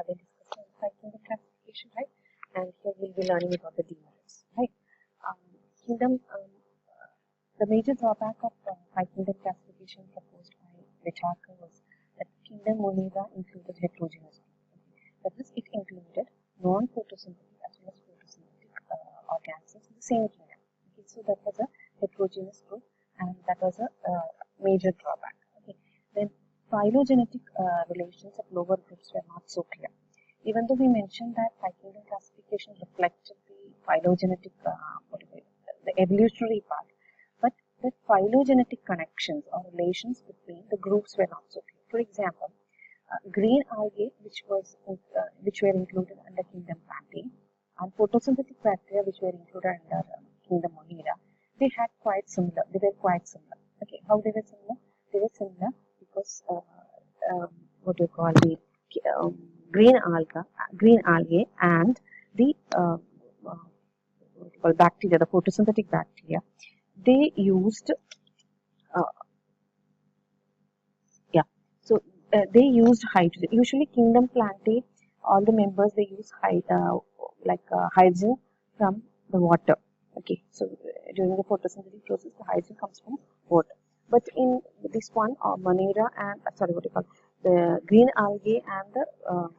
have been discussing the 5 kingdom classification, right? And here we'll be learning about the demerits, right? The major drawback of 5 kingdom classification proposed by Whittaker was that kingdom Monera included heterogeneous groups. That is, it included non-photosynthetic as well as photosynthetic organisms in the same kingdom. Okay, so that was a heterogeneous group, and that was a major drawback. Okay, then phylogenetic relations of lower groups were not so clear. Even though we mentioned that 5 kingdom classification reflected the phylogenetic, the evolutionary part, but the phylogenetic connections or relations between the groups were not so clear. For example, green algae, which were included under kingdom Plantae, and photosynthetic bacteria, which were included under kingdom Monera, they were quite similar. Okay, how they were similar? They were similar because the green algae and the bacteria, the photosynthetic bacteria, they used they used hydrogen. Usually kingdom Plantae, all the members, they use hydrogen from the water. Okay, so during the photosynthetic process, the hydrogen comes from water. But in this one, Monera and the green algae and the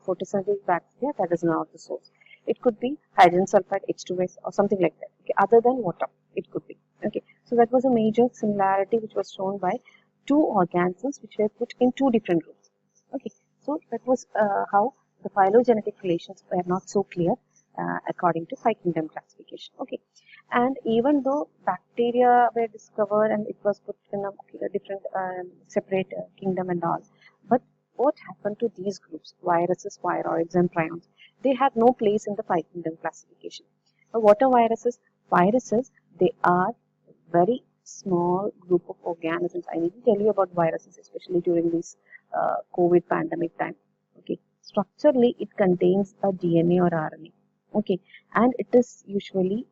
photosynthetic bacteria, that is not the source. It could be hydrogen sulfide, H2S, or something like that. Okay, other than water, it could be. Okay, so that was a major similarity which was shown by two organisms which were put in two different groups. Okay, so that was how the phylogenetic relations were not so clear according to 5 kingdom classification. Okay, and even though bacteria were discovered and it was put in a different separate kingdom and all, but what happened to these groups, viruses, viroids, and prions? They had no place in the 5 kingdom classification. What are viruses? Viruses, they are very small group of organisms. I need to tell you about viruses, especially during this COVID pandemic time. Okay, structurally it contains a DNA or RNA. Okay, and it is usually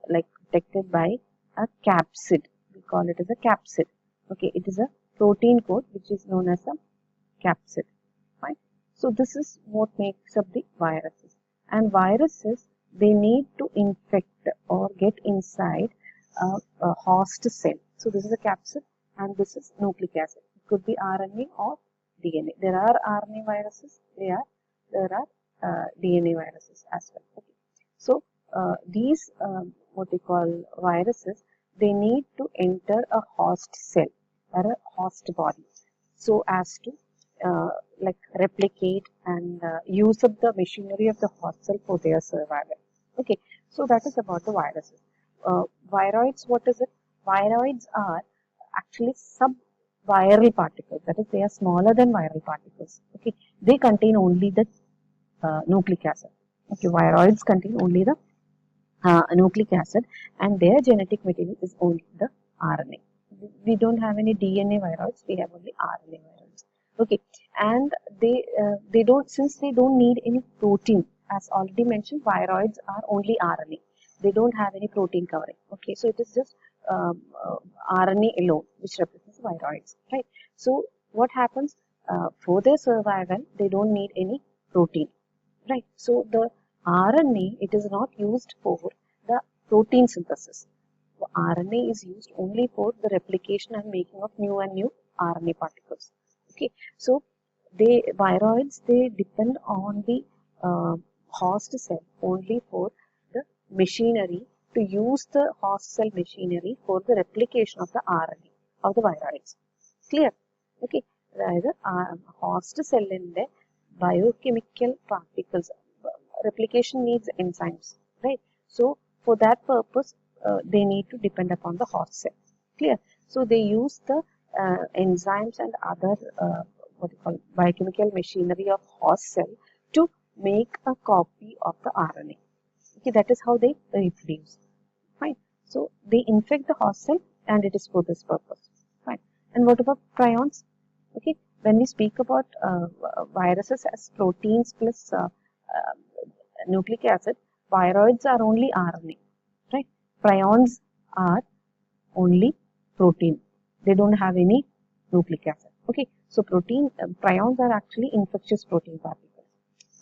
protected by a capsid. We call it as a capsid. Okay, it is a protein coat which is known as a capsid. Fine. So this is what makes up the viruses. And viruses, they need to infect or get inside a host cell. So this is a capsid and this is nucleic acid. It could be RNA or DNA. There are RNA viruses. There are DNA viruses as well. Okay. So these viruses, they need to enter a host cell or a host body so as to replicate and use up the machinery of the host cell for their survival. Okay, so that is about the viruses. Viroids, what is it? Viroids are actually sub-viral particles. That is, they are smaller than viral particles. Okay, they contain only the nucleic acid. Okay, viroids contain only the nucleic acid, and their genetic material is only the RNA. We don't have any DNA viroids. We have only RNA viroids. Okay, and they don't need any protein. As already mentioned, viroids are only RNA. They don't have any protein covering. Okay, so it is just RNA alone, which represents viroids, right? So what happens for their survival? They don't need any protein, right? So the RNA, it is not used for the protein synthesis. The RNA is used only for the replication and making of new RNA particles. Okay, so viroids, they depend on the host cell only for the machinery, to use the host cell machinery for the replication of the RNA of the viroids. Clear? Okay, അതായത് host cell in the biochemical particles, replication needs enzymes, right? So for that purpose, they need to depend upon the host cell. Clear? So they use the enzymes and other biochemical machinery of host cell to make a copy of the RNA. Okay, that is how they reproduce. Fine. So they infect the host cell, and it is for this purpose. Fine. And what about prions? Okay, when we speak about viruses as proteins plus nucleic acid, viroids are only RNA, right? Prions are only protein. They don't have any nucleic acid. Okay, so prions are actually infectious protein particles.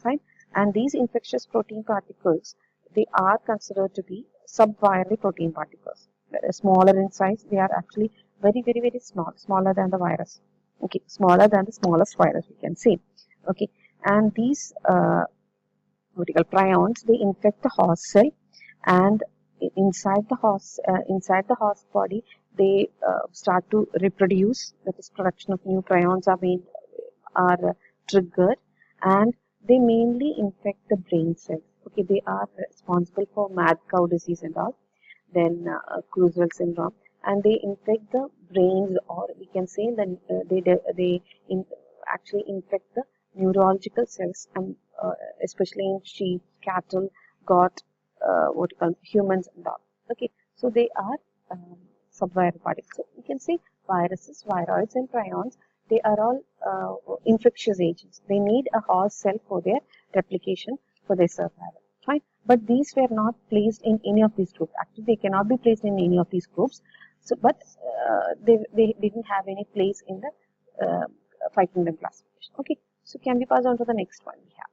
Fine. And these infectious protein particles, they are considered to be subviral protein particles. They're smaller in size. They are actually very, very, very small, smaller than the virus. Okay, smaller than the smallest virus, we can say. Okay, and these vertical prions, they infect the host cell, and inside the host body, they start to reproduce. That is, production of new prions are triggered, and they mainly infect the brain cells. Okay, they are responsible for mad cow disease and all, then Creutzfeldt syndrome, and they infect the brains, or we can say that actually infect the neurological cells, and especially in sheep, cattle, goat, what you call humans and all. Okay, so they are subviral particles. So we can say viruses, viroids, and prions. They are all infectious agents. They need a host cell for their replication, for their survival. Fine, but these were not placed in any of these groups. Actually, they cannot be placed in any of these groups. So, but they didn't have any place in the five kingdom classification. Okay, so can we pass on to the next one we have?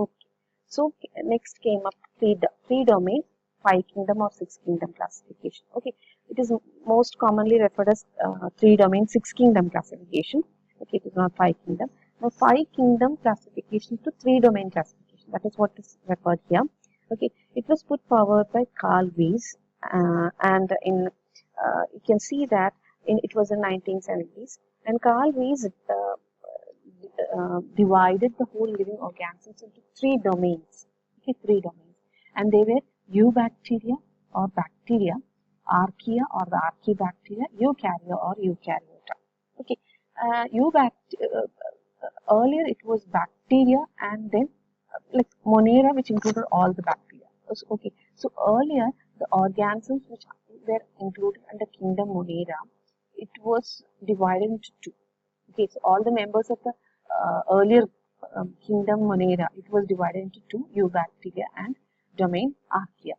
Okay, so next came up three domain, five kingdom or six kingdom classification. Okay, it is most commonly referred as three domain, six kingdom classification. Okay, it is not five kingdom. Now, five kingdom classification to three domain classification. That is what is referred here. Okay, it was put forward by Carl Weiss, and you can see that it was in 1970s, and Carl Weiss divided the whole living organisms into three domains. Okay, three domains, and they were eubacteria or bacteria, archaea or the archaebacteria, eukarya or eukaryota. Okay, earlier it was bacteria, and then like Monera, which included all the bacteria. Okay, so earlier the organisms which were included under kingdom Monera, it was divided into two. Okay, so all the members of the earlier kingdom Monera, it was divided into two, eubacteria and domain archaea.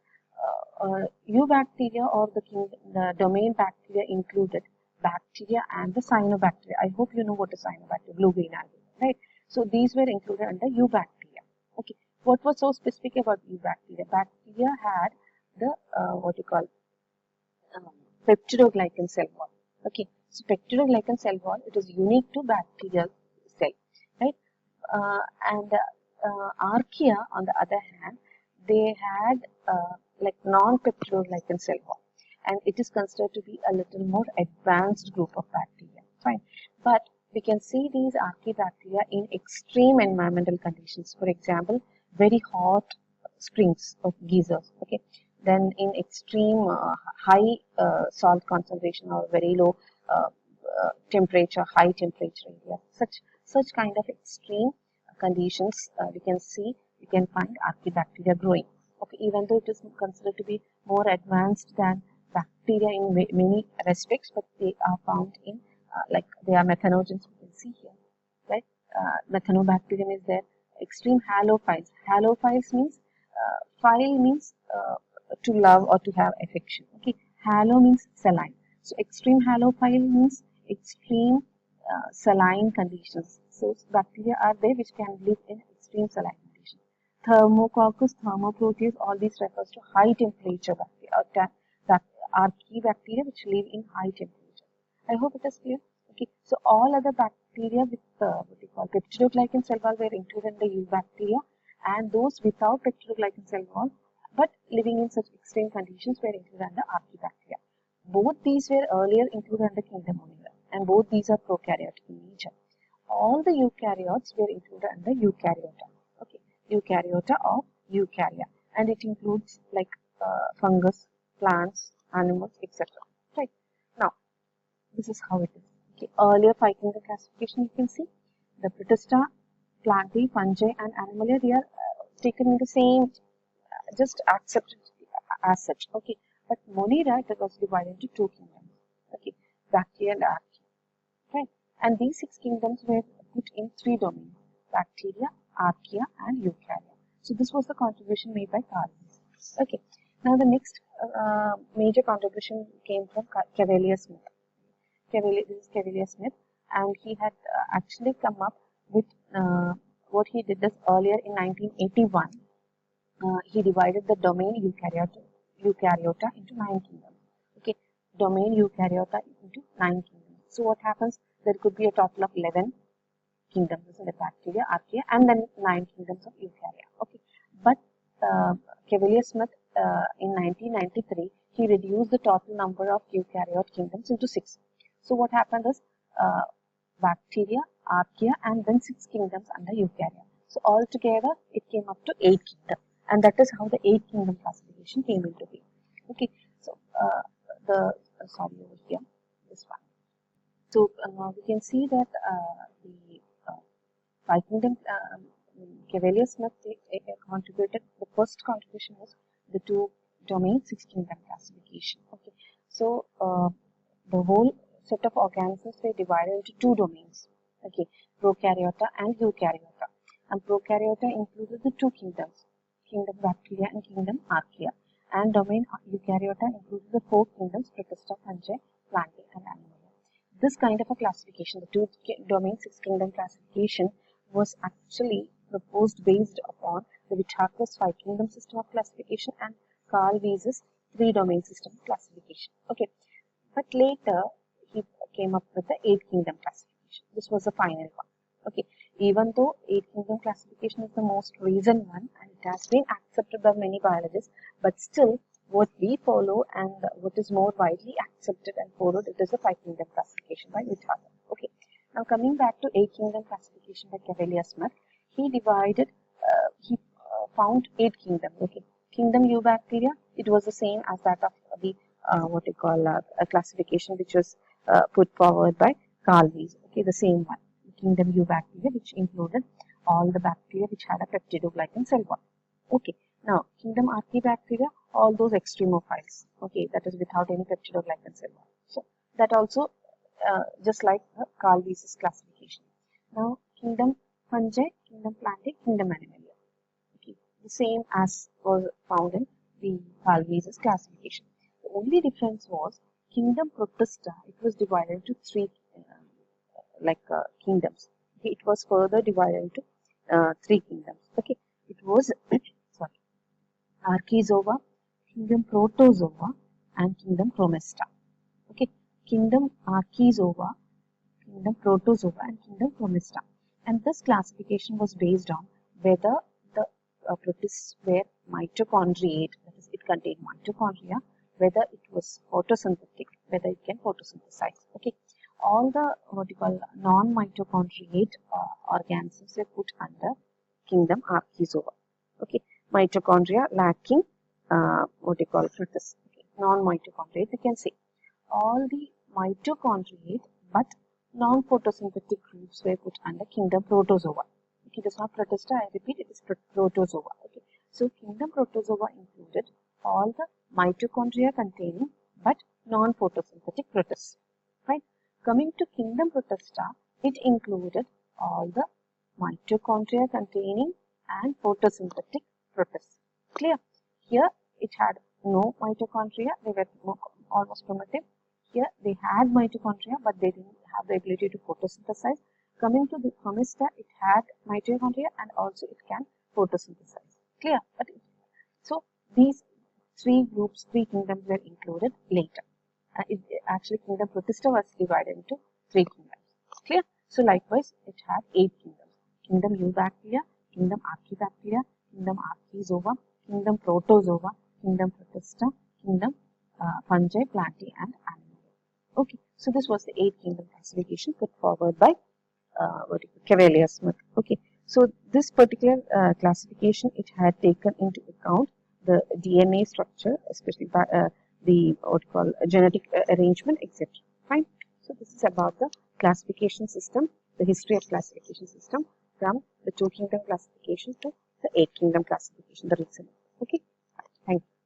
Eubacteria or the domain bacteria included bacteria and the cyanobacteria. I hope you know what is cyanobacteria, blue-green algae, right? So these were included under eubacteria. Okay, what was so specific about eubacteria? Bacteria had the what you call peptidoglycan cell wall. Okay, so peptidoglycan cell wall, it is unique to bacterial cell, right? And archaea, on the other hand, they had like non-peptidoglycan cell wall, and it is considered to be a little more advanced group of bacteria. Fine, but we can see these archaebacteria in extreme environmental conditions. For example, very hot springs of geysers. Okay, then in extreme high salt concentration or very low temperature, high temperature area. Such kind of extreme conditions we can find archaebacteria growing. Okay, even though it is considered to be more advanced than bacteria in many respects, but they are found in like they are methanogens. We can see here, right? Methanobacterium is there. Extreme halophiles. Halophiles means phile means to love or to have affection. Okay, halo means saline. So extreme halophile means extreme saline conditions. So bacteria are there which can live in extreme saline conditions. Thermococcus, thermoproteus, all these refers to high temperature bacteria, archaebacteria which live in high temperature. I hope it is clear. Okay, so all other bacteria with what we call peptidoglycan cell wall were included in the eubacteria, and those without peptidoglycan cell wall but living in such extreme conditions were included under archaebacteria. Both these were earlier included under kingdom Monera, and both these are prokaryotic in nature. All the eukaryotes were included under eukaryota. Okay, eukaryota of eukarya, and it includes like fungus, plants, animals, etc. Right. Now, this is how it is. Okay, earlier five kingdom classification, you can see the Protista, plantae, fungi, and animalia, they are taken in the same, just accepted as such. Okay, but Monera, it was divided into two kingdoms. Okay, bacteria and archaea. Right, and these six kingdoms were put in three domains: bacteria, archaea, and eukarya. So this was the contribution made by Carl. Okay, now the next major contribution came from Cavalier Smith. This is Cavalier Smith, and he had actually come up with what he did is earlier in 1981, he divided the domain eukaryota into 9 kingdoms. Okay, domain eukaryota into 9 kingdoms. So what happens? There could be a total of 11 kingdoms in the bacteria, archaea, and then 9 kingdoms of eukarya. Okay, but Cavalier Smith in 1993 he reduced the total number of eukaryote kingdoms into 6. So what happened is bacteria, archaea, and then 6 kingdoms under eukarya. So altogether it came up to 8 kingdoms, and that is how the 8 kingdom classification came into being. Okay, so sorry over here, this one. So we can see that the 5 kingdom Cavalier Smith contributed. The first contribution was the 2 domain 6 kingdom classification. Okay, so the whole set of organisms were divided into 2 domains. Okay, prokaryota and eukaryota. And prokaryota included the 2 kingdoms, kingdom bacteria and kingdom archaea. And domain eukaryota included the 4 kingdoms, protista, fungi, plantae, and animalia. This kind of a classification, the 2 domain 6 kingdom classification, was actually proposed based upon the Whittaker's 5 kingdom system of classification and Carl Weiss's 3 domain system of classification. Okay, but later he came up with the 8 kingdom classification. This was the final one. Okay, even though 8 kingdom classification is the most recent one and it has been accepted by many biologists, but still what we follow and what is more widely accepted and followed, it is the 5 kingdom classification by Whittaker. Okay, now coming back to 8 kingdom classification by Cavalier Smith, he divided, found 8 kingdoms. Okay, kingdom Eubacteria, it was the same as that of the what you call a classification which was put forward by Carl Weiss. Okay, the same one, kingdom Eubacteria, which included all the bacteria which had a peptidoglycan cell wall. Okay, now kingdom Archaebacteria, all those extremophiles. Okay, that is without any peptidoglycan cell wall. So that also just like the Carl Weiss's classification. Now kingdom Fungi, kingdom Plantae, kingdom Animalia. Okay, the same as was found in the Carl Weiss's classification. The only difference was kingdom Protista, it was divided into 3 kingdoms. Okay, it was further divided into 3 kingdoms. Okay, it was sorry, Archaezoa, kingdom Protozoa, and kingdom Chromesta. Okay, kingdom Archaezoa, kingdom Protozoa, and kingdom Chromesta. And this classification was based on whether the protists were mitochondriate, that is, it contained mitochondria, whether it was photosynthetic, whether it can photosynthesize. Okay, all the what you call non-mitochondriate organisms were put under kingdom Archaezoa. Okay, mitochondria lacking what you call protists. Okay, non-mitochondriate, we can say. All the mitochondriate but non-photosynthetic groups were put under kingdom Protozoa. Okay, it is not Protista, I repeat, it is Protozoa. Okay, so kingdom Protozoa included all the mitochondria containing but non-photosynthetic protists. Right? Coming to kingdom Protista, it included all the mitochondria containing and photosynthetic protists. Clear? Here it had no mitochondria, they were almost primitive. Here they had mitochondria but they didn't have the ability to photosynthesize. Coming to the Chromesta, it had mitochondria and also it can photosynthesize. Clear? So these 3 groups, 3 kingdoms were included later. Actually kingdom Protista was divided into 3 kingdoms. Clear? So likewise it had 8 kingdoms. Kingdom Eubacteria, kingdom Archaebacteria, kingdom Archaezoa, kingdom Protozoa, kingdom Protista, kingdom Fungi, Plantae, and Animalia. Okay, so this was the 8 kingdom classification put forward by Cavalier Smith. Okay, so this particular classification, it had taken into account the DNA structure, especially by, the what you call genetic arrangement, etc. Fine. So this is about the classification system, the history of classification system from the 2 kingdom classification to the 8 kingdom classification, the recent. Okay, thank you.